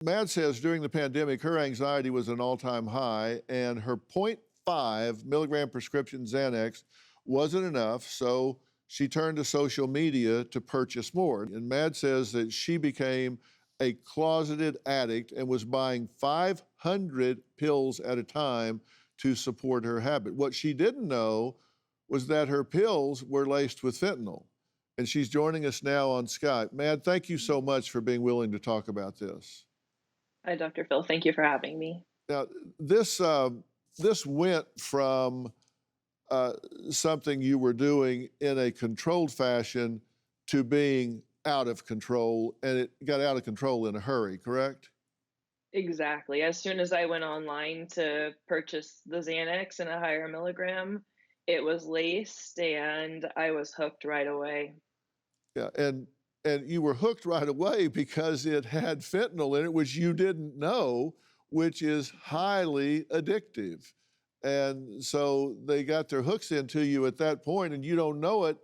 Mad says during the pandemic, her anxiety was an all-time high, and her 0.5 milligram prescription Xanax wasn't enough, so she turned to social media to purchase more. And Mad says that she became a closeted addict and was buying 500 pills at a time to support her habit. What she didn't know was that her pills were laced with fentanyl. And she's joining us now on Skype. Mad, thank you so much for being willing to talk about this. Hi, Dr. Phil. Thank you for having me. Now, this went from something you were doing in a controlled fashion to being out of control, and it got out of control in a hurry, correct? Exactly. As soon as I went online to purchase the Xanax in a higher milligram, it was laced and I was hooked right away. Yeah, and you were hooked right away because it had fentanyl in it, which you didn't know, which is highly addictive. And so they got their hooks into you at that point, and you don't know it.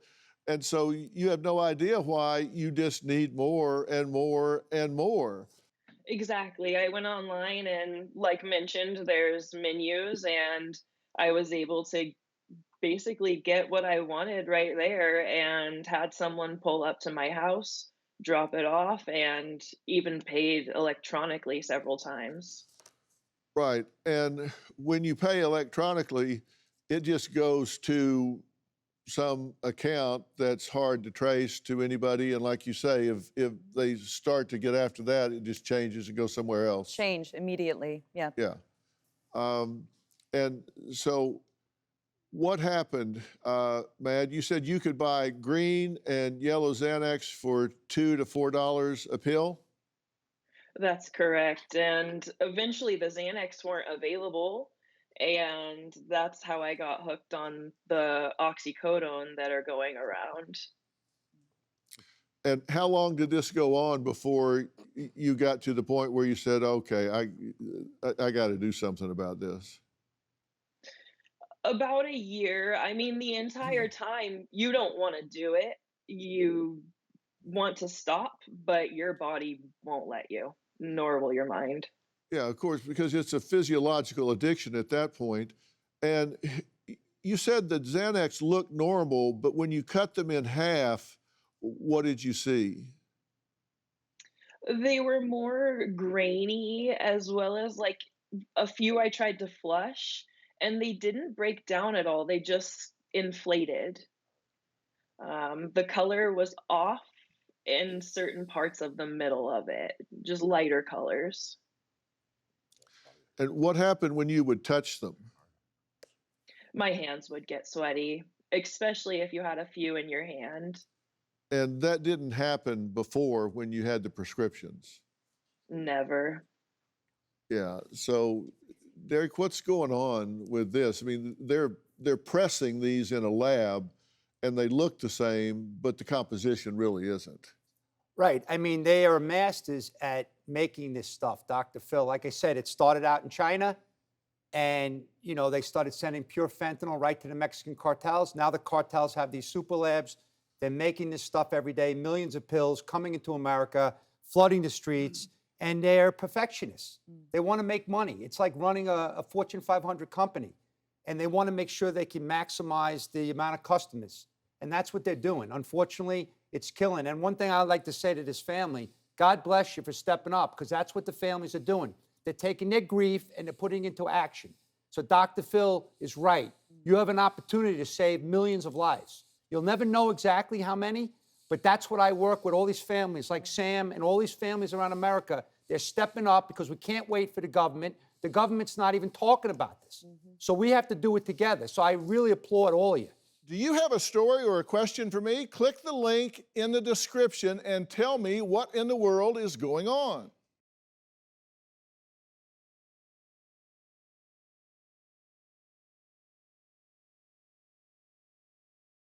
And so you have no idea why you just need more and more and more. Exactly. I went online and, like mentioned, there's menus, and I was able to basically get what I wanted right there and had someone pull up to my house, drop it off, and even paid electronically several times. Right. And when you pay electronically, it just goes to some account that's hard to trace to anybody. And like you say, if they start to get after that, it just changes and goes somewhere else. Change immediately. Yeah. Yeah. Um, and so what happened, Mad? You said you could buy green and yellow Xanax for $2 to $4 a pill? That's correct, and eventually the Xanax weren't available, and that's how I got hooked on the oxycodone that are going around. And how long did this go on before you got to the point where you said, okay, I got to do something about this? About a year. I mean, the entire time, you don't wanna do it. You want to stop, but your body won't let you, nor will your mind. Yeah, of course, because it's a physiological addiction at that point. And you said that Xanax looked normal, but when you cut them in half, what did you see? They were more grainy as well as, like, a few I tried to flush, and they didn't break down at all, they just inflated. The color was off in certain parts of the middle of it, just lighter colors. And what happened when you would touch them? My hands would get sweaty, especially if you had a few in your hand. And that didn't happen before when you had the prescriptions. Never. Yeah. So, Derek, what's going on with this? I mean, they're pressing these in a lab, and they look the same, but the composition really isn't. Right. I mean, they are masters at making this stuff, Dr. Phil. Like I said, it started out in China, and they started sending pure fentanyl right to the Mexican cartels. Now the cartels have these super labs. They're making this stuff every day, millions of pills coming into America, flooding the streets, and they're perfectionists. They want to make money. It's like running a Fortune 500 company, and they want to make sure they can maximize the amount of customers. And that's what they're doing. Unfortunately, it's killing. And one thing I'd like to say to this family, God bless you for stepping up, because that's what the families are doing. They're taking their grief and they're putting it into action. So Dr. Phil is right. You have an opportunity to save millions of lives. You'll never know exactly how many, but that's what I work with all these families like Sam and all these families around America. They're stepping up because we can't wait for the government. The government's not even talking about this. So we have to do it together. So I really applaud all of you. Do you have a story or a question for me? Click the link in the description and tell me what in the world is going on.